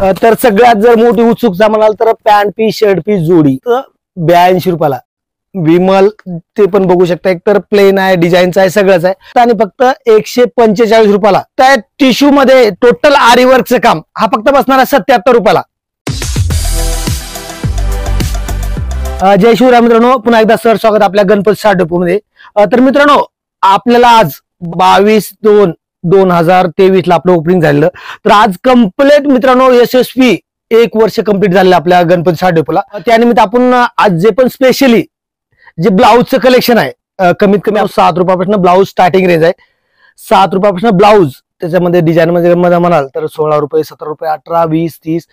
तर सगळ्यात जर मोठी उत्सुकता म्हणाल तर पॅन्ट पीस शर्ट पीस जोडी 82 रुपयाला विमल ते पण बघू शकता. एक तर प्लेन आहे, डिझाईनचा आहे, सगळंच आहे आणि फक्त 145 रुपयाला. त्या टिश्यू मध्ये टोटल आरी वर्कचं काम हा फक्त बसणार आहे 77 रुपयाला. जय शिवराय मित्रांनो, पुन्हा एकदा सर स्वागत आपल्या गणपती सार्ट डेपो मध्ये. तर मित्रांनो, आपल्याला आज 22/2/2023 ला आपलं ओपनिंग झालेलं. तर आज कंप्लीट मित्रांनो यशस्वी 1 वर्ष कंप्लीट झालेलं आपल्या गणपती सार्ट डेपोला. त्यानिमित्त आपण आज जे पण स्पेशली जे ब्लाऊजचं कलेक्शन आहे, कमीत कमी 7 रुपयापासून ब्लाऊज स्टार्टिंग रेंज आहे. 7 रुपयापासून ब्लाऊज, त्याच्यामध्ये डिझाईन मध्ये म्हणाल तर 16 रुपये, 17 रुपये, 18, 20, 30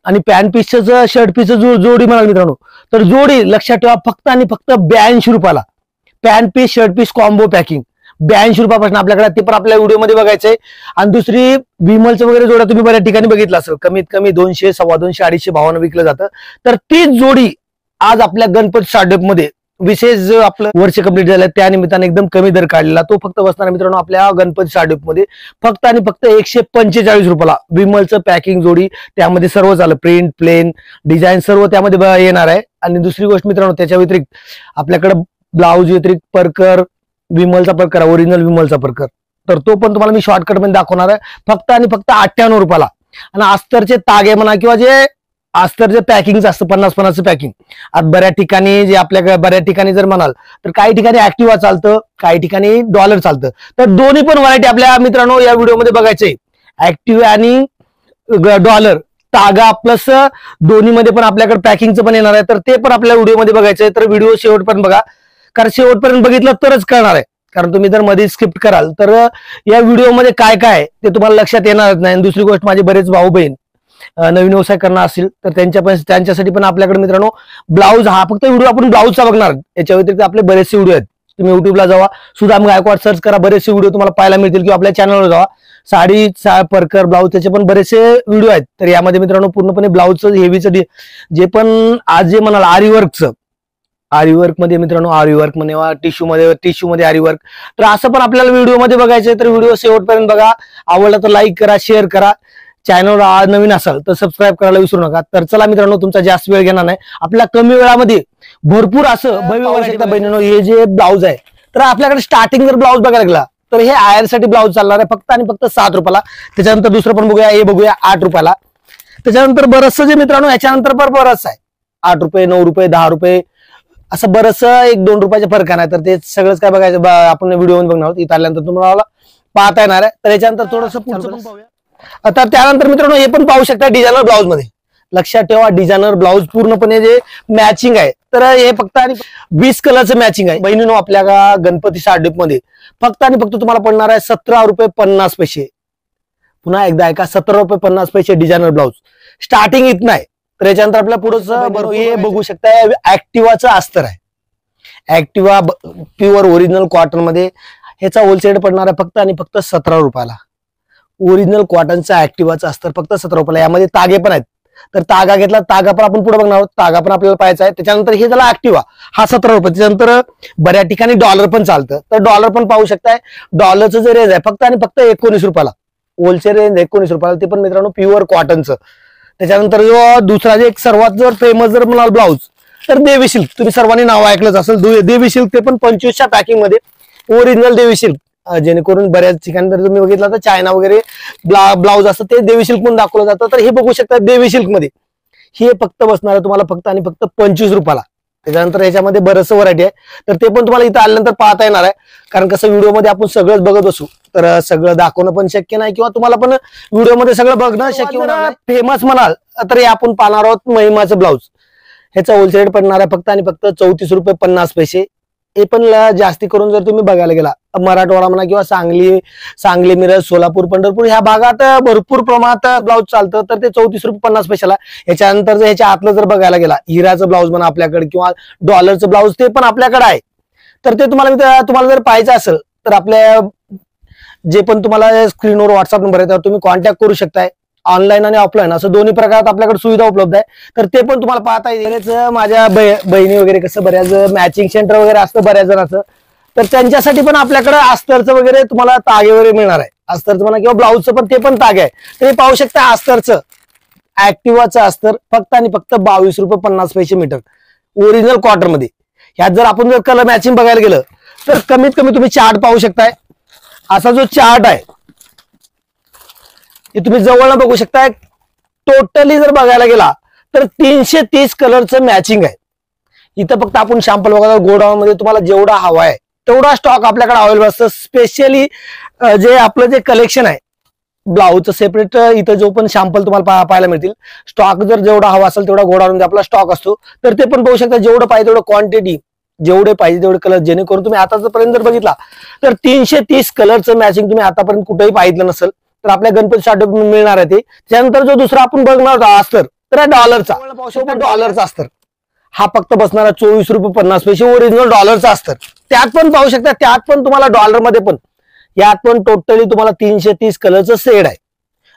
आणि पॅन्ट पीसचं शर्ट पीसचं जोडी म्हणाल मित्रांनो तर जोडी लक्षात ठेवा फक्त आणि फक्त 82 रुपयाला. Pant piece shirt piece combo packing 82 रुपयापासून आपल्याकडे, ते पण आपल्या व्हिडिओमध्ये बघायचंय. आणि दुसरी विमलचं वगैरे जोड्या तुम्ही बऱ्याच ठिकाणी बघितलं असेल, कमीत कमी 200, 250, 250 भावानं विकलं जातं. तर तीच जोडी आज आपल्या गणपती सार्ट डेपो मध्ये विशेष जो आपलं वर्ष कंप्लीट झालं त्या निमित्ताने एकदम कमी दर काढलेला, तो फक्त बसणार मित्रांनो आपल्या गणपती सार्ट डेपो मध्ये फक्त आणि फक्त 145 रुपयाला. विमलचं पॅकिंग जोडी, त्यामध्ये सर्व झालं, प्रिंट प्लेन डिझाईन सर्व त्यामध्ये येणार आहे. आणि दुसरी गोष्ट मित्रांनो, त्याच्या व्यतिरिक्त आपल्याकडे ब्लाऊज व्यतिरिक्त परकर, विमलचा परकर, ओरिजिनल विमलचा परकर, तर तो पण तुम्हाला मी शॉर्टकट मध्ये दाखवणार आहे फक्त आणि फक्त 98 रुपयाला. आणि अस्तरचे तागे म्हणा किंवा जे अस्तरचे पॅकिंग असतं 50-50 पॅकिंग, आज बऱ्याच ठिकाणी जे आपल्या बऱ्याच ठिकाणी जर म्हणाल तर काही ठिकाणी ऍक्टिवा चालतं, काही ठिकाणी डॉलर चालतं. तर दोन्ही पण व्हरायटी आपल्या मित्रांनो या व्हिडिओमध्ये बघायचे. ऍक्टिवा आणि डॉलर तागा प्लस दोन्हीमध्ये पण आपल्याकडे पॅकिंगचं पण येणार आहे, तर ते पण आपल्या व्हिडिओमध्ये बघायचंय. तर व्हिडिओ शेवटपर्यंत बघा, कारण शेवटपर्यंत बघितलं तरच कळणार आहे. कारण तुम्ही जर मध्ये स्किप कराल तर या व्हिडिओमध्ये काय काय ते तुम्हाला लक्षात येणारच नाही. दुसरी गोष्ट, माझे बरेच भाऊ बहीण नवीन व्यवसाय करणार असतील तर त्यांच्यासाठी पण आपल्याकडे मित्रांनो ब्लाऊज, हा फक्त व्हिडिओ आपण ब्लाऊजचा बघणार, याच्या व्यतिरिक्त आपले बरेचसे व्हिडिओ आहेत. तुम्ही युट्यूबला जावा, सुदाम गायकवाड सर्च करा, बरेचसे व्हिडिओ तुम्हाला पाहायला मिळतील. किंवा आपल्या चॅनलवर जावा, साडी परकर ब्लाऊज, त्याचे पण बरेचसे व्हिडिओ आहेत. तर यामध्ये मित्रांनो पूर्णपणे ब्लाऊजचं हेवीचं जे पण आज जे म्हणाल आरी वर्क मध्ये मित्रांनो, आरी वर्क मध्ये टिश्यू मध्ये आरी वर्क, तर असं पण आपल्याला व्हिडिओ मध्ये बघायचंय. तर व्हिडिओ शेवटपर्यंत बघा, आवडला तर लाईक करा, शेअर करा, चॅनल नवीन असाल तर सबस्क्राईब करायला विसरू नका. तर चला मित्रांनो, तुमचा जास्त वेळ घेणार नाही, आपल्या कमी वेळामध्ये भरपूर असं भव्य बहिणींनो हे जे ब्लाऊज आहे, तर आपल्याकडे स्टार्टिंग जर ब्लाऊज बघायला लागला तर हे आयर साठी ब्लाऊज चालणार आहे फक्त आणि फक्त 7 रुपयाला. त्याच्यानंतर दुसरं पण बघूया, हे बघूया 8 रुपयाला. त्याच्यानंतर बरंचसं जे मित्रांनो याच्यानंतर पण बरंच आहे, 8 रुपये, 9 रुपये, 10 रुपये, असं बरंचसं 1-2 रुपयाचे फरक नाही. तर ते सगळंच काय बघायचं आपण व्हिडिओ मध्ये बघणार आहोत. इथं आल्यानंतर तुम्हाला पाहता येणार आहे. तर याच्यानंतर थोडंसं पुढचं पण पाहूया. आता त्यानंतर मित्रांनो हे पण पाहू शकता डिझायनर ब्लाऊज मध्ये. लक्षात ठेवा, डिझायनर ब्लाऊज पूर्णपणे जे मॅचिंग आहे, तर हे फक्त आणि 20 कलरचं मॅचिंग आहे बहिणीनो आपल्या गणपती सार्ट डेपो मध्ये. फक्त आणि फक्त तुम्हाला पडणार आहे 17 रुपये 50 पैसे. पुन्हा एकदा ऐका, 17 रुपये 50 पैसे डिझायनर ब्लाऊज. स्टार्टिंग इथं आहे. तर याच्यानंतर आपल्या पुढचं हे बघू शकता, ऍक्टिवाचं अस्तर आहे. ऍक्टिवा प्युअर ओरिजिनल कॉटन मध्ये, ह्याचा होलसेल पडणार आहे फक्त आणि फक्त 17 रुपयाला. ओरिजिनल कॉटनचा ऍक्टिवाचा अस्तर फक्त 17 रुपयाला. यामध्ये तागे पण आहेत, तर तागा घेतला, तागा पण आपण पुढे बघणार आहोत, तागा पण आपल्याला पाहायचा आहे. त्याच्यानंतर हे झाला ऍक्टिवा, हा 17 रुपये. त्याच्यानंतर बऱ्याच ठिकाणी डॉलर पण चालतं, तर डॉलर पण पाहू शकताय. डॉलरचं जे रेंज आहे फक्त आणि फक्त 19 रुपयाला. होलसेल रेंज 19 रुपयाला, ते पण मित्रांनो प्युअर कॉटनचं. त्याच्यानंतर जो दुसरा जे एक सर्वात जर फेमस जर म्हणाल ब्लाऊज तर देवी सिल्क, तुम्ही सर्वांनी नाव ऐकलंच असेल. देवी सिल्क, ते पण 25च्या पॅकिंग मध्ये ओरिजिनल देवी सिल्क. जेणेकरून बऱ्याच ठिकाणी जर तुम्ही बघितलं तर चायना वगैरे ब्लाऊज असतं ते देवी सिल्क म्हणून दाखवलं जातं. तर हे बघू शकता देवी सिल्क मध्ये हे फक्त बसणार आहे तुम्हाला फक्त आणि फक्त 25 रुपयाला. त्याच्यानंतर याच्यामध्ये बरंचसं व्हरायटी आहे, तर ते पण तुम्हाला इथं आल्यानंतर पाहता येणार आहे. कारण कसं व्हिडिओमध्ये आपण सगळंच बघत बसू तर सगळं दाखवणं पण शक्य नाही, किंवा तुम्हाला पण व्हिडिओमध्ये सगळं बघणं शक्य होणार नाही. फेमस म्हणाल तर हे आपण पाहणार आहोत महिमाचं ब्लाऊज. ह्याचा होलसेल पडणार आहे फक्त आणि फक्त 34 रुपये 50 पैसे. हे पण जास्ती करून जर तुम्ही बघायला गेला मराठवाडा म्हणा किंवा सांगली, मिरज, सोलापूर, पंढरपूर ह्या भागात भरपूर प्रमाणात ब्लाऊज चालतं, तर ते 34 रुपये 50 पैशाला. याच्यानंतर जर ह्याच्या आतलं जर बघायला गेला हिराचं ब्लाऊज म्हणा आपल्याकडे किंवा डॉलरचं ब्लाऊज, ते पण आपल्याकडे आहे. तर ते तुम्हाला जर पाहायचं असेल तर आपल्या जे पण तुम्हाला स्क्रीनवर व्हॉट्सअप नंबर आहे त्यावर तुम्ही कॉन्टॅक्ट करू शकताय. ऑनलाईन आणि ऑफलाईन असं दोन्ही प्रकारात आपल्याकडे सुविधा उपलब्ध आहे, तर ते पण तुम्हाला पाहता येईल. माझ्या बहिणी वगैरे कसं बऱ्याच मॅचिंग सेंटर वगैरे असतं बऱ्याच जणांचं, तर त्यांच्यासाठी पण आपल्याकडे अस्तरचं वगैरे तुम्हाला तागे वगैरे मिळणार आहे. अस्तरचं म्हणा किंवा ब्लाऊजचं पण ते पण तागे आहे. ते पाहू शकता अस्तरचं ऍक्टिवाचं अस्तर फक्त आणि फक्त 22.50 मीटर ओरिजिनल कॉटन मध्ये. ह्यात जर आपण जर कलर मॅचिंग बघायला गेलं तर कमीत कमी तुम्ही चार्ट पाहू शकताय. असा जो चार्ट आहे हे तुम्ही जवळ बघू शकताय. टोटली जर बघायला गेला तर 330 कलरचं मॅचिंग आहे. इथं फक्त आपण सॅम्पल बघा, गोडाऊन मध्ये तुम्हाला जेवढा हवा आहे तेवढा स्टॉक आपल्याकडे अवेलेबल असतं. स्पेशली जे आपलं जे कलेक्शन आहे ब्लाऊजचं सेपरेट इथं जो पण सॅम्पल तुम्हाला पाहायला मिळतील. स्टॉक जर जेवढा हवा असेल तेवढा गोडाऊन मध्ये आपला स्टॉक असतो. तर ते पण पाहू शकता, जेवढं पाहिजे तेवढं क्वांटिटी, जेवढे पाहिजे तेवढे कलर, जेणेकरून तुम्ही आतापर्यंत जर बघितला तर 330 कलरचं मॅचिंग तुम्ही आतापर्यंत कुठेही पाहिलं नसेल. तर आपल्या गणपती साठी मिळणार आहे ते. त्यानंतर जो दुसरा आपण बघणार होता अस्तर, तर डॉलरचा अस्तर हा फक्त बसणारा 24.50 ओरिजिनल डॉलरचा अस्तर. त्यात पण पाहू शकता, त्यात पण तुम्हाला डॉलर मध्ये पण यात पण टोटली तुम्हाला 330 कलरचं सेड आहे.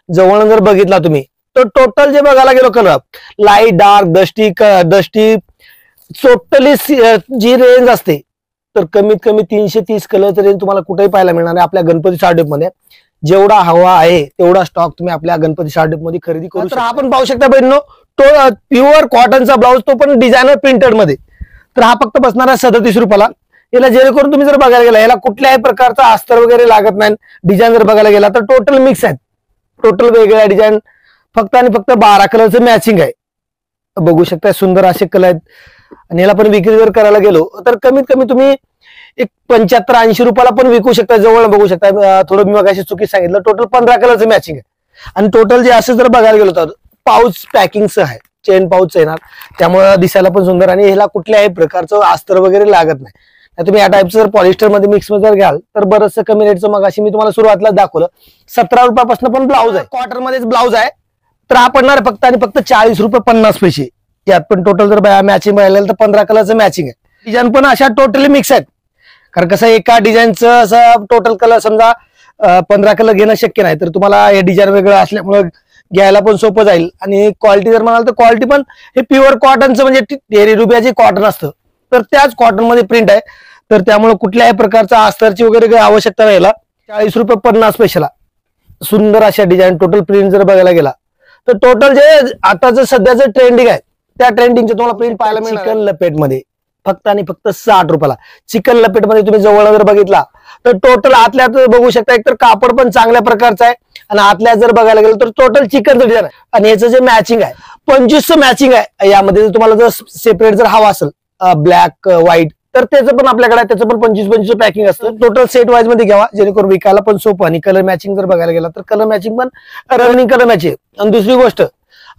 जवळ जर बघितला तुम्ही तर टोटल जे बघायला गेलो colour light, dark, dusty totally जी रेंज असते तर कमीत कमी 330 कलरचं रेंज तुम्हाला कुठेही पाहायला मिळणार आहे. आपल्या गणपती शार्डप मध्ये जेवढा हवा आहे तेवढा स्टॉक तुम्ही आपल्या गणपती शार्डप मध्ये खरेदी करू शकता. आपण पाहू शकता बहिणींनो, तो प्युअर कॉटनचा ब्लाऊज, तो पण डिझायनर प्रिंटेड मध्ये. तर हा फक्त बसणार आहे 37 रुपयाला. याला जेणेकरून तुम्ही जर बघायला गेला याला कुठल्याही प्रकारचा अस्तर वगैरे लागत नाही. डिझाईन जर बघायला गेला तर टोटल मिक्स आहेत, टोटल वेगळ्या डिझाईन, फक्त आणि फक्त 12 कलरचं मॅचिंग आहे. बघू शकता सुंदर असे कलर आहेत. आणि याला पण विक्री जर करायला गेलो तर कमीत कमी तुम्ही एक 75-80 रुपयाला पण विकू शकता. जवळ बघू शकता, थोडं मी मगाशी चुकी सांगितलं, टोटल 15 कलरचं मॅचिंग आहे. आणि टोटल जे असं जर बघायला गेलो तर पाऊच पॅकिंगचं आहे, चेन पाऊच येणार, त्यामुळे दिसायला पण सुंदर. आणि ह्याला कुठल्याही प्रकारचं अस्तर वगैरे लागत नाही. तुम्ही या टाईपचं जर पॉलिस्टर मध्ये मिक्स मध्ये जर घ्याल तर बरंचसं कमी रेटचं, मग अशी मी तुम्हाला सुरुवातीला दाखवलं 17 रुपयापासून पण ब्लाऊज आहे. कॉटन मध्येच ब्लाऊज आहे. तर हा पडणार फक्त आणि फक्त 40.50 यात पण टोटल जर मॅचिंग बघायला तर 15 कलरचं मॅचिंग आहे. डिझाईन पण अशा टोटली मिक्स आहेत. कारण कसं एका डिझाईनचं असं टोटल कलर समजा 15 कलर घेणं शक्य नाही. तर तुम्हाला हे डिझाईन वेगळं असल्यामुळे घ्यायला पण सोपं जाईल. आणि क्वालिटी जर म्हणाल तर क्वालिटी पण हे प्युअर कॉटनचं म्हणजे टेरी रुबिया जे कॉटन असतं तर त्याच कॉटन मध्ये प्रिंट आहे. तर त्यामुळे कुठल्याही प्रकारचा अस्तरची वगैरे काही आवश्यकता नाही. 40.50 सुंदर अशा डिझाईन टोटल प्रिंट जर बघायला गेला तर टोटल जे आताचं सध्याचं ट्रेंडिंग आहे त्या ट्रेंडिंगचे तुम्हाला प्रिंट पाहायला मिळेल. चिकन लपेट मध्ये फक्त आणि फक्त 60 रुपयाला. चिकन लपेट मध्ये तुम्ही जवळ जर बघितला तर टोटल आतल्यात बघू शकता, एक तर कापड पण चांगल्या प्रकारचं आहे आणि आतल्यात जर बघायला गेलं तर टोटल चिकनचं डिझाईन आहे. आणि याचं जे मॅचिंग आहे 2500 मॅचिंग आहे. यामध्ये तुम्हाला जर सेपरेट जर हवा असेल ब्लॅक व्हाईट तर त्याचं पण आपल्याकडे त्याचं पण 25-25 पॅकिंग असतं. टोटल सेट वाईज मध्ये घ्यावा जेणेकरून विकायला पण सोपं. आणि कलर मॅचिंग जर बघायला गेला तर कलर मॅचिंग पण रनिंग कलर मॅचिंग. आणि दुसरी गोष्ट,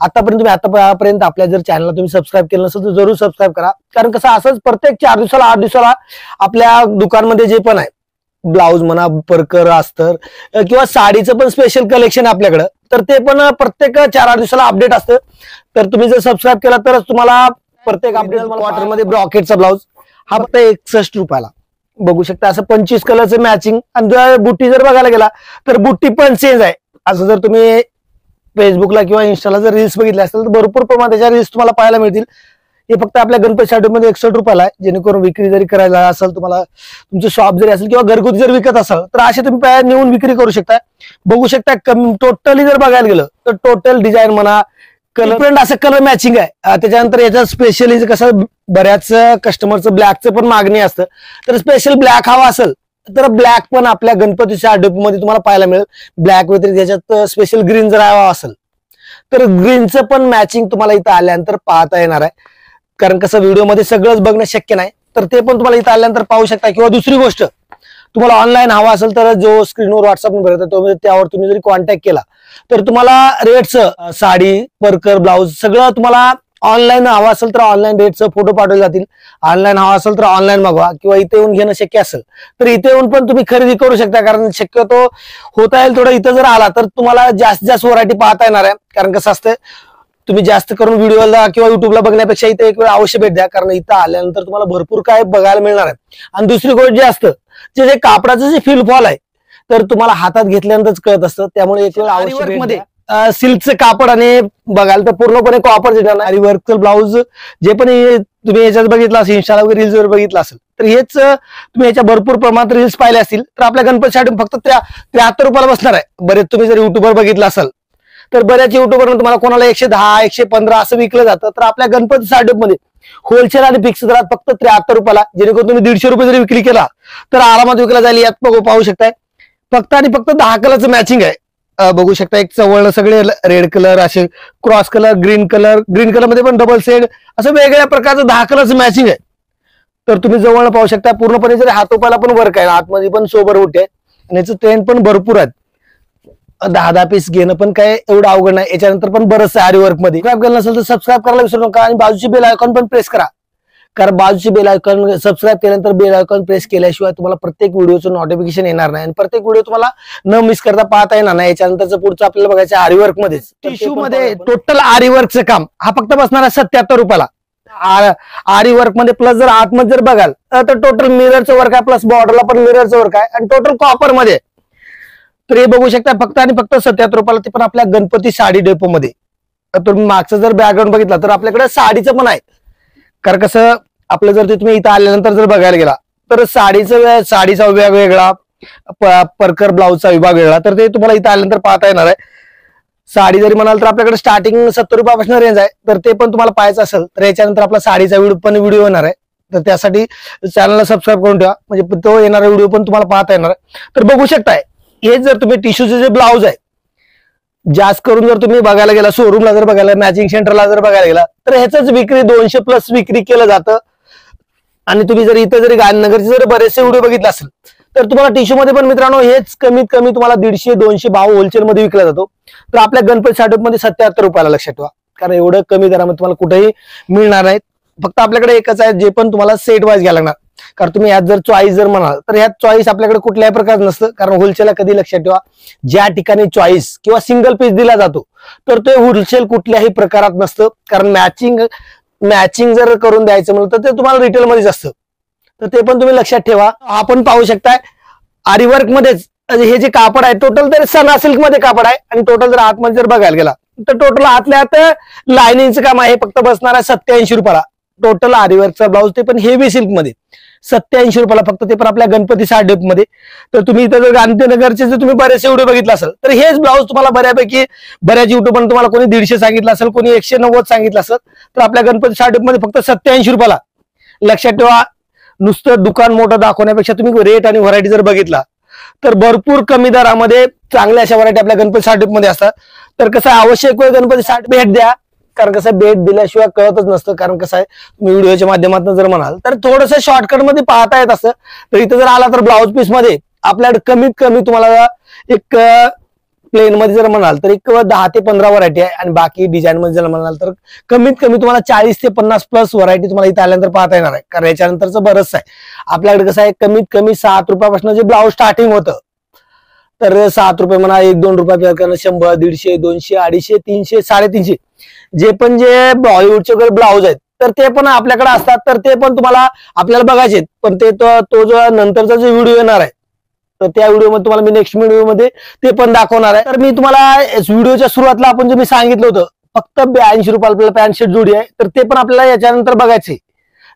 आतापर्यंत तुम्ही आतापर्यंत आपल्या जर चॅनलला तुम्ही सबस्क्राईब केलं नसेल तर जरूर सबस्क्राईब करा. कारण कसं असंच प्रत्येक 4 दिवसाला 8 दिवसाला आपल्या दुकानमध्ये जे पण आहे ब्लाऊज म्हणा, परकर, अस्तर किंवा साडीचं पण स्पेशल कलेक्शन आपल्याकडं, तर ते पण प्रत्येक 4-8 दिवसाला अपडेट असतं. तर तुम्ही जर सबस्क्राईब केला तरच तुम्हाला प्रत्येक अपडेट. क्वार्टर मध्ये ब्रॉकेटचा ब्लाऊज हा फक्त 61 रुपयाला. बघू शकता असं 25 कलरचं मॅचिंग. आणि बुट्टी जर बघायला गेला तर बुट्टी पण चेंज आहे. असं जर तुम्ही फेसबुकला किंवा इंस्टाला जर रील्स बघितले असतील तर भरपूर प्रमाणात त्याच्या रील्स तुम्हाला पाहायला मिळतील. हे फक्त आपल्या गणपती शार्डप मध्ये 61 रुपयाला आहे. जेणेकरून विक्री जरी करायला असेल, तुम्हाला तुमचं शॉप जरी असेल किंवा घरगुती जर विकत असाल तर असे तुम्ही नेऊन विक्री करू शकता. बघू शकता टोटली जर बघायला गेलं तर टोटल डिझाईन म्हणा, कलर प्रिंट असं कलर मॅचिंग आहे. त्याच्यानंतर याच्यात स्पेशली कसं बऱ्याच कस्टमरचं ब्लॅकचं पण मागणी असतं. तर स्पेशल ब्लॅक हवा असेल तर ब्लॅक पण आपल्या गणपती शार्डप मध्ये तुम्हाला पाहायला मिळेल. ब्लॅक व्यतिरिक्त याच्यात स्पेशल ग्रीन जर हवा असेल तर ग्रीनचं पण मॅचिंग तुम्हाला इथं आल्यानंतर पाहता येणार आहे. कारण कसं व्हिडिओमध्ये सगळंच बघणं शक्य नाही, तर ते पण तुम्हाला इथं आल्यानंतर पाहू शकता. किंवा दुसरी गोष्ट, तुम्हाला ऑनलाईन हवा असेल तर जो स्क्रीनवर व्हॉट्सअप नंबर येतो त्यावर तुम्ही जरी कॉन्टॅक्ट केला तर तुम्हाला रेटचं साडी, परकर, ब्लाऊज सगळं तुम्हाला ऑनलाईन हवा असेल तर ऑनलाईन रेटचं फोटो पाठवले जातील. ऑनलाईन हवा असेल तर ऑनलाईन मागवा किंवा इथे येऊन घेणं शक्य असेल तर इथे येऊन पण तुम्ही खरेदी करू शकता. कारण शक्यतो होता येईल थोडं इथं जर आला तर तुम्हाला जास्त व्हरायटी पाहता येणार आहे. कारण कसं असतं, तुम्ही जास्त करून व्हिडिओला किंवा युट्यूबला बघण्यापेक्षा इथे एक वेळ अवश्य भेट द्या. कारण इथं आल्यानंतर तुम्हाला भरपूर काय बघायला मिळणार आहे. आणि दुसरी गोष्ट जे असतं जे कापडाचं जे फील फॉल आहे तर तुम्हाला हातात घेतल्यानंतरच कळत असतं. त्यामुळे एक वेळ अवश्य मध्ये सिल्कचं कापड आणि बघायला तर पूर्णपणे कॉपर देणार. आणि वर्कचं ब्लाऊज जे पण तुम्ही याच्यात बघितलं असेल, इंस्टाला वगैरे रील्स वर बघितलं असेल तर हेच तुम्ही याच्या भरपूर प्रमाणात रील्स पाहिले असतील तर आपल्या गणपती शार्डप फक्त 73 रुपयाला बसणार आहे. बरेच तुम्ही जर युट्यूबवर बघितलं असेल तर बऱ्याच युट्यूबवर तुम्हाला कोणाला 110 115 असं विकलं जातं. तर आपल्या गणपती साडेप मध्ये होलसेल आणि फिक्स दरात फक्त 73 रुपयाला, जेणेकरून तुम्ही 150 रुपये जरी विक्री केला तर आरामात विकला जाईल. यात पाहू शकताय फक्त आणि फक्त 10 कलरचं मॅचिंग आहे. बघू शकता एक चवळ सगळे रेड कलर, असे क्रॉस कलर, ग्रीन कलर मध्ये पण डबल शेड, असं वेगवेगळ्या प्रकारचं 10 कलरचं मॅचिंग आहे. तर तुम्ही जवळ पाहू शकता पूर्णपणे जरी हातोपाला पण वर्क आहे, आतमध्ये पण सोबर होते आणि याचं ट्रेंड पण भरपूर आहेत. 10 पीस घेणं पण काय एवढं अवघड नाही. याच्यानंतर पण बरंच आहे आरी वर्क मध्ये. सबस्क्राईब केलं नसेल तर सबस्क्राईब करायला विसरू नका आणि बाजूची बेल आयकॉन पण प्रेस करा, कारण बाजूची बेल आयकॉन सबस्क्राईब केल्यानंतर बेल आयकॉन प्रेस केल्याशिवाय तुम्हाला प्रत्येक व्हिडिओचं नोटिफिकेशन येणार नाही आणि प्रत्येक व्हिडिओ तुम्हाला न मिस करता पाहता येणार नाही. याच्यानंतरचं पुढचं आपल्याला बघायचं आरी वर्क मध्ये. टिश्यू मध्ये टोटल आरी वर्कचं काम हा फक्त बसणार आहे 77 रुपयाला. आरी वर्क मध्ये प्लस जर आतमध्ये जर बघाल तर टोटल मिररचं वर्क आहे, प्लस बॉर्डरला पण मिररचं वर्क आहे आणि टोटल कॉपर मध्ये. तर हे बघू शकता फक्त आणि फक्त 77 रुपयाला, ते पण आपल्या गणपती साडी डेपो मध्ये. तुम्ही मागचं जर बॅकग्राऊंड बघितला तर आपल्याकडे साडीचं पण आहे, कारण कसं आपलं जर तुम्ही इथं आल्यानंतर जर बघायला गेला तर साडीचा विभाग वेगळा, परकर ब्लाऊजचा विभाग वेगळा, तर ते तुम्हाला इथं आल्यानंतर पाहता येणार आहे. साडी जरी म्हणाल तर आपल्याकडे स्टार्टिंग 70 रुपयापासून रेंज आहे, तर ते पण तुम्हाला पाहायचं असेल तर याच्यानंतर आपला साडीचा व्हिडिओ येणार आहे. तर त्यासाठी चॅनलला सबस्क्राईब करून ठेवा, म्हणजे तो येणारा व्हिडिओ पण तुम्हाला पाहता येणार आहे. तर बघू शकताय हे जर तुम्ही टिश्यूचे जे ब्लाऊज आहे, जास्त करून जर तुम्ही बघायला गेला शोरूमला जर बघायला, मॅचिंग सेंटरला जर बघायला गेला तर ह्याच विक्री 200 प्लस विक्री केलं जातं. आणि तुम्ही जर इथं जरी गांधीनगरचे जर बरेचसे व्हिडिओ बघितला असेल तर तुम्हाला टिश्यू मध्ये पण मित्रांनो हेच कमीत कमी तुम्हाला 150-200 भाव होलसेल मध्ये विकला जातो. तर आपल्या गणपती साडेप मध्ये 77 रुपयाला, लक्षात ठेवा, कारण एवढं कमी दरामध्ये तुम्हाला कुठेही मिळणार नाही. फक्त आपल्याकडे एकच आहे जे पण तुम्हाला सेट वाईज घ्यायला लागणार, कारण तुम्ही यात जर चॉईस जर म्हणाल तर ह्यात चॉईस आपल्याकडे कुठल्याही प्रकार नसतं. कारण होलसेलला कधी लक्षात ठेवा ज्या ठिकाणी चॉईस किंवा सिंगल पीस दिला जातो तर ते होलसेल कुठल्याही प्रकारात नसतं, कारण मॅचिंग जर करून द्यायचं म्हणलं तर ते तुम्हाला रिटेल मध्येच असतं. तर ते पण तुम्ही लक्षात ठेवा. आपण पाहू शकताय आरीवर्क मध्येच हे जे कापड आहे टोटल तर सना सिल्क मध्ये कापड आहे आणि टोटल जर आतमध्ये जर बघायला गेला तर टोटल आतल्या आत लाइनिंगचं काम आहे. फक्त बसणार आहे 87 रुपयाला टोटल आरीवर्कचा ब्लाऊज, ते पण हेवी सिल्क मध्ये 87 रुपयाला फक्त, ते पण आपल्या गणपती साडेप मध्ये. तर तुम्ही इथं जर गांधीनगरचे जर तुम्ही बरेचसे व्हिडिओ बघितला असेल तर हेच ब्लाऊज तुम्हाला बऱ्याच युट्यूबवर तुम्हाला कोणी 150 सांगितलं असेल, कोणी 190 सांगितलं असेल, तर आपल्या गणपती साडेप मध्ये फक्त 87 रुपयाला. लक्षात ठेवा, नुसतं दुकान मोठं दाखवण्यापेक्षा तुम्ही रेट आणि व्हरायटी जर बघितला तर भरपूर कमी दरामध्ये चांगल्या अशा व्हरायटी आपल्या गणपती साडेप मध्ये असतात. तर कसं आवश्यक वेळ गणपती साडेप भेट द्या, कारण कसं भेट दिल्याशिवाय कळतच नसतं. कारण कसं आहे तुम्ही व्हिडिओच्या माध्यमातून जर म्हणाल तर थोडंसं शॉर्टकट मध्ये पाहता येत असतं. तर इथं जर आला तर ब्लाऊज पीस मध्ये आपल्याकडे कमीत कमी तुम्हाला एक प्लेन मध्ये जर म्हणाल तर एक 10 ते 15 व्हरायटी आहे आणि बाकी डिझाईन मध्ये जर म्हणाल तर कमीत कमी तुम्हाला 40 ते 50 प्लस व्हरायटी तुम्हाला इथे आल्यानंतर पाहता येणार आहे. कारण याच्यानंतरचं बरंच आहे आपल्याकडे. कसं आहे कमीत कमी 7 रुपयापासून जे ब्लाऊज स्टार्टिंग होतं, तर 7 रुपये म्हणा, 1-2 रुपये, 100, 150, 200, 250, 300, 350 जे पण जे बॉलिवूडचे वगैरे ब्लाऊज आहेत तर ते पण आपल्याकडे असतात. तर ते पण तुम्हाला आपल्याला बघायचे, पण ते तो जो नंतरचा जो व्हिडिओ येणार आहे तर त्या व्हिडिओमध्ये तुम्हाला मी नेक्स्ट व्हिडिओमध्ये ते पण दाखवणार आहे. तर मी तुम्हाला व्हिडिओच्या सुरुवातीला आपण जे मी सांगितलं होतं फक्त 82 रुपयाला आपल्याला पॅन्ट शर्ट जोडी आहे, तर ते पण आपल्याला याच्यानंतर बघायचे.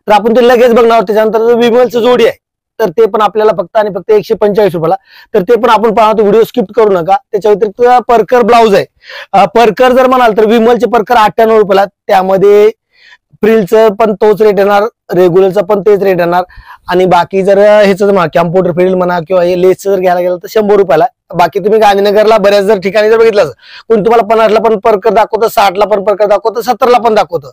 तर आपण ते लगेच बघणार आहोत. त्याच्यानंतर विमलचं जोडी आहे तर ते पण आपल्याला फक्त आणि फक्त 145 रुपयाला. तर ते पण आपण पाहतो, व्हिडिओ स्किप करू नका. त्याच्या व्यतिरिक्त परकर ब्लाऊज आहे. परकर जर म्हणाल तर विमलचे परकर 98 रुपयाला, त्यामध्ये फ्रिलचं पण तोच रेट येणार, रेग्युलरचा पण तेच रेट येणार. आणि बाकी जर ह्याचं म्हणा कॅम्प्युटर फ्रिल म्हणा किंवा हे लेसचं जर घ्यायला गेलं तर 100 रुपयाला. बाकी तुम्ही गांधीनगरला बऱ्याच जर ठिकाणी जर बघितलं कोणी तुम्हाला 50ला पण परकर दाखवतं, 60ला पण परकर दाखवतं, 70ला पण दाखवतं.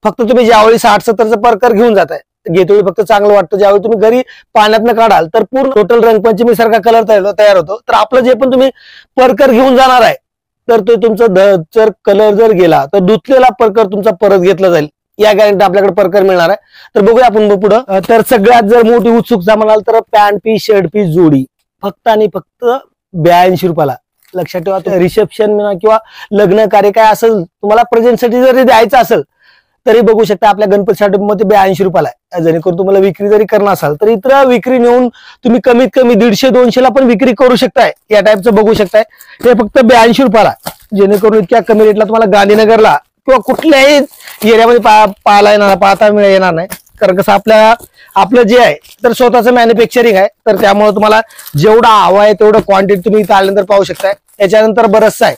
फक्त तुम्ही ज्यावेळी 60-70चं परकर घेऊन जाताय घेतोळी फक्त चांगलं वाटतं. ज्यावेळी तुम्ही घरी पाण्यातनं काढाल तर पूर्ण टोटल रंगपंचमी सारखा कलर तयार होतो. तर आपलं जे पण तुम्ही परकर घेऊन जाणार आहे तर तो तुमचा जर कलर जर गेला तर धुतलेला परकर तुमचा परत घेतला जाईल, या गॅरंटी आपल्याकडे परकर मिळणार आहे. तर बघूया आपण पुढं. तर सगळ्यात जर मोठी उत्सुकता म्हणाल तर पॅन्ट पीस शर्ट पीस जोडी फक्त आणि फक्त 82 रुपयाला. लक्षात ठेवा, रिसेप्शन म्हणा किंवा लग्न कार्य काय असेल तुम्हाला प्रेझेंटसाठी जरी द्यायचं असेल तरी बघू शकता आपल्या गणपती साडेप मध्ये 82 रुपयाला आहे. जेणेकरून तुम्हाला विक्री जरी करणार असाल तर इतर विक्री नेऊन तुम्ही कमीत कमी 150-200 ला पण विक्री करू शकताय. या टाईपचं बघू शकताय. हे फक्त 82 रुपयाला, जेणेकरून इतक्या कमी रेटला तुम्हाला गांधीनगरला किंवा कुठल्याही एरियामध्ये पाहता येणार नाही. कारण कसं आपलं जे आहे तर स्वतःचं मॅन्युफॅक्चरिंग आहे, तर त्यामुळे तुम्हाला जेवढा हवा आहे तेवढं क्वांटिटी तुम्ही इथं आल्यानंतर पाहू शकताय. याच्यानंतर बरंचसं आहे.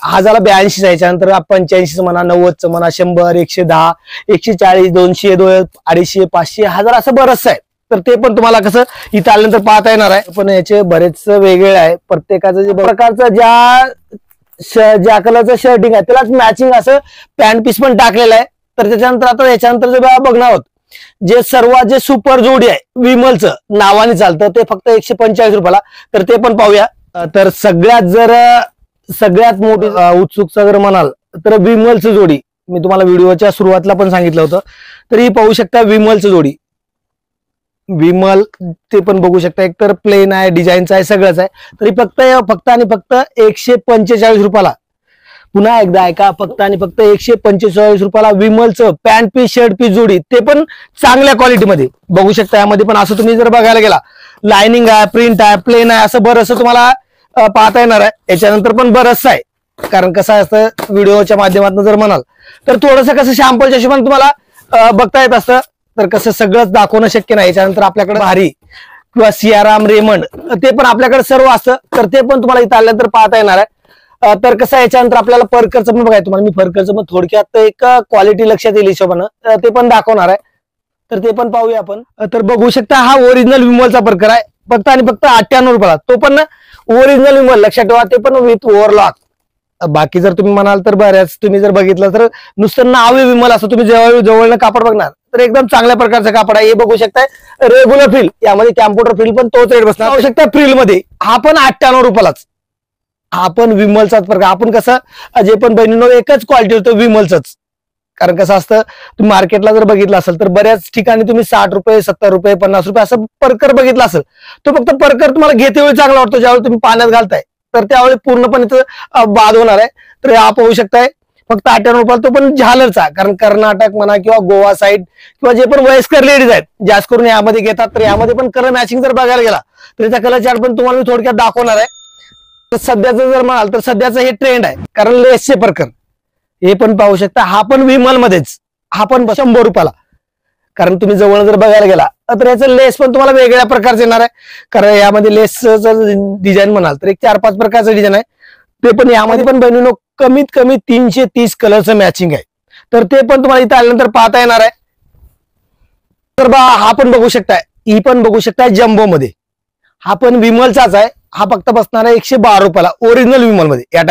1000 82 याच्यानंतर 85 म्हणा, 90 म्हणा, 100, 110, 140, 200, 250, 500, 1000 असं बरंच आहे. तर ते पण तुम्हाला कसं इथं आल्यानंतर पाहता येणार आहे. पण याचे बरेच वेगळे आहे. प्रत्येकाचं जे प्रकारचं ज्या कलरचं शर्टिंग आहे त्यालाच मॅचिंग असं पॅन्ट पीस पण टाकलेलं आहे. तर त्याच्यानंतर आता याच्यानंतर जे बघणार आहोत जे सर्वात जे सुपर जोडी आहे विमलचं नावाने चालतं ते फक्त 145 रुपयाला. तर ते पण पाहूया. तर सगळ्यात मोठी उत्सुकता जर म्हणाल तर विमलचं जोडी मी तुम्हाला व्हिडिओच्या सुरुवातीला पण सांगितलं होतं. तर ही पाहू शकता विमलचं जोडी. विमल ते पण बघू शकता. एक तर प्लेन आहे, डिझाईनचं आहे, सगळंच आहे. तरी फक्त आणि फक्त 145 रुपयाला. पुन्हा एकदा ऐका, फक्त आणि फक्त 145 रुपयाला विमलचं पॅन्ट पीस शर्ट पीस जोडी, ते पण चांगल्या क्वालिटीमध्ये बघू शकता. यामध्ये पण असं तुम्ही जर बघायला गेला लाइनिंग आहे, प्रिंट आहे, प्लेन आहे, असं बरंच तुम्हाला पाहता येणार आहे. याच्यानंतर पण बरंच आहे. कारण कसं असतं व्हिडिओच्या माध्यमातून जर म्हणाल तर थोडंसं कसं शॅम्पलच्या हिशोबाने तुम्हाला बघता येत असतं. तर कसं सगळंच दाखवणं शक्य नाही. याच्यानंतर आपल्याकडे भारी किंवा सियाराम, रेमंड ते पण आपल्याकडे सर्व असतं. तर ते पण तुम्हाला इथं आल्यानंतर पाहता येणार आहे. तर कसं याच्यानंतर आपल्याला परकरचं पण बघायचं. तुम्हाला मी परकरचं पण थोडक्यात एक क्वालिटी लक्षात येईल हिशोबानं ते पण दाखवणार आहे. तर ते पण पाहूया आपण. तर बघू शकता हा ओरिजिनल विमलचा परकर आहे. फक्त आणि फक्त 98 रुपयाला. तो पण ओरिजिनल विमल लक्षात ठेवा. ते पण विथ ओव्हरलॉक. बाकी जर तुम्ही म्हणाल तर बऱ्याच तुम्ही जर बघितलं तर नुसतं नाव विमल असं तुम्ही जवळनं कापड बघणार तर एकदम चांगल्या प्रकारचं कापड आहे. हे बघू शकताय रेग्युलर फ्रिल, यामध्ये कॅम्प्युटर फ्रिल पण तोच रेट बसणार. बघू शकता फ्रिल मध्ये हा पण 98 रुपयालाच. हा पण विमलचाच प्रकार. आपण कसं जे पण बहिणींनो एकच क्वालिटी होतं विमलचंच. कारण कसं असतं तुम्ही मार्केटला जर बघितलं असेल तर बऱ्याच ठिकाणी तुम्ही 60 रुपये, 70 रुपये, 50 रुपये असं परकर बघितलं असेल. तो फक्त परकर तुम्हाला घेते वेळी चांगला वाटतो. ज्यावेळी तुम्ही पाण्यात घालताय तर त्यावेळी पूर्णपणे बाद होणार आहे. तर हा पाहू शकताय फक्त 98 रुपयाला. तो पण झालरचा. कारण कर्नाटक म्हणा किंवा गोवा साईड किंवा जे पण वयस्कर लेडीज आहेत जास्त करून यामध्ये घेतात. तर यामध्ये पण कलर मॅचिंग जर बघायला गेला तर त्याचा कलर चार्ट पण तुम्हाला मी थोडक्यात दाखवणार आहे. तर सध्याचं जर म्हणाल तर सध्याचं हे ट्रेंड आहे. कारण लेसचे परकर हे पण पाहू शकता. हा पण विमल मध्येच. हा पण 100 रुपयाला. कारण तुम्ही जवळ जर बघायला गेला तर याचं लेस पण तुम्हाला वेगळ्या प्रकारचं येणार आहे. कारण यामध्ये लेसचं डिझाईन म्हणाल तर एक 4-5 प्रकारचं डिझाईन आहे. ते पण यामध्ये पण बहिणीनो कमीत कमी 330 कलरचं मॅचिंग आहे. तर ते पण तुम्हाला इथं आल्यानंतर पाहता येणार आहे. तर हा पण बघू शकताय. ही पण बघू शकताय जम्बो मध्ये. हा पण विमलचाच आहे. हा फक्त बसणार आहे 112 रुपयाला ओरिजिनल विमल मध्ये. या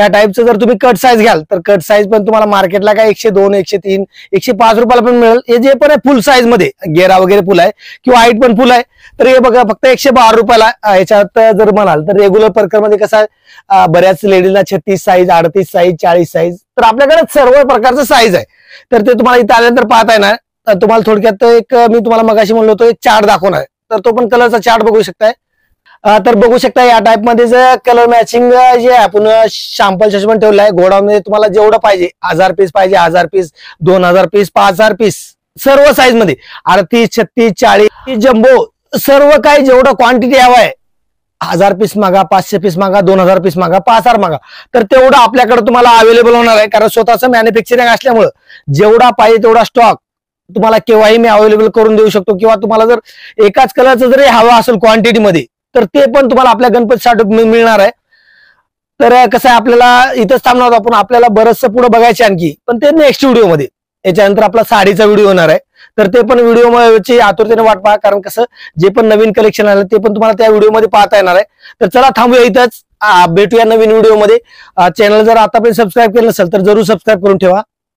टाईपचं जर तुम्ही कट साईज घ्याल तर कट साईज पण तुम्हाला मार्केटला काय 102, 103, 105 रुपयाला पण मिळेल. हे जे पण आहे फुल साईज मध्ये गेरा वगैरे फुल आहे किंवा हाईट पण फुल आहे. तर हे बघा फक्त 112 रुपयाला. याच्यात जर म्हणाल तर रेग्युलर परकर मध्ये कसं आहे बऱ्याच लेडीजला 36 साईज, 38 साईज, 40 साईज. तर आपल्याकडे सर्व प्रकारचं साईज आहे. तर ते तुम्हाला इथं आल्यानंतर पाहता येणार. तुम्हाला थोडक्यात एक मी तुम्हाला मगाशी म्हणलो होतो एक चार्ट दाखवणार आहे. तर तो पण कलरचा चार्ट बघू शकताय. तर बघू शकता या टाइप मध्ये जर कलर मॅचिंग जे आहे आपण शॅम्पल पण ठेवलं आहे. गोडाऊन मध्ये तुम्हाला जेवढं पाहिजे 1000 पीस पाहिजे 1000 पीस, 2000 पीस, 5000 पीस सर्व साईज मध्ये 38, 36, 40 जम्बो सर्व काही जेवढं क्वांटिटी हवं आहे 1000 पीस मागा, 500 पीस मागा, 2000 पीस मागा, 5000 मागा तर तेवढं आपल्याकडे तुम्हाला अवेलेबल होणार आहे. कारण स्वतःचं मॅन्युफॅक्चरिंग असल्यामुळे जेवढा पाहिजे तेवढा स्टॉक तुम्हाला केव्हाही मी अवेलेबल करून देऊ शकतो. किंवा तुम्हाला जर एकाच कलरचं जरी हवं असेल क्वांटिटी मध्ये तर ते पण तुम्हाला आपल्या गणपतीसाठी मिळणार आहे. तर कसं आहे आपल्याला इथंच थांबणार आहोत आपण. आपल्याला बरंचसं पुढे बघायचे आणखी पण ते नेक्स्ट व्हिडिओ मध्ये. याच्यानंतर आपला साडीचा व्हिडिओ होणार आहे. तर ते पण व्हिडिओ आतुरतेने वाट पहा. कारण कसं जे पण नवीन कलेक्शन आलं ते पण तुम्हाला त्या व्हिडिओमध्ये पाहता येणार आहे. तर चला थांबूया इथंच. भेटूया नवीन व्हिडिओमध्ये. चॅनल जर आतापर्यंत सबस्क्राईब केलं नसेल तर जरूर सबस्क्राईब करून ठेवा.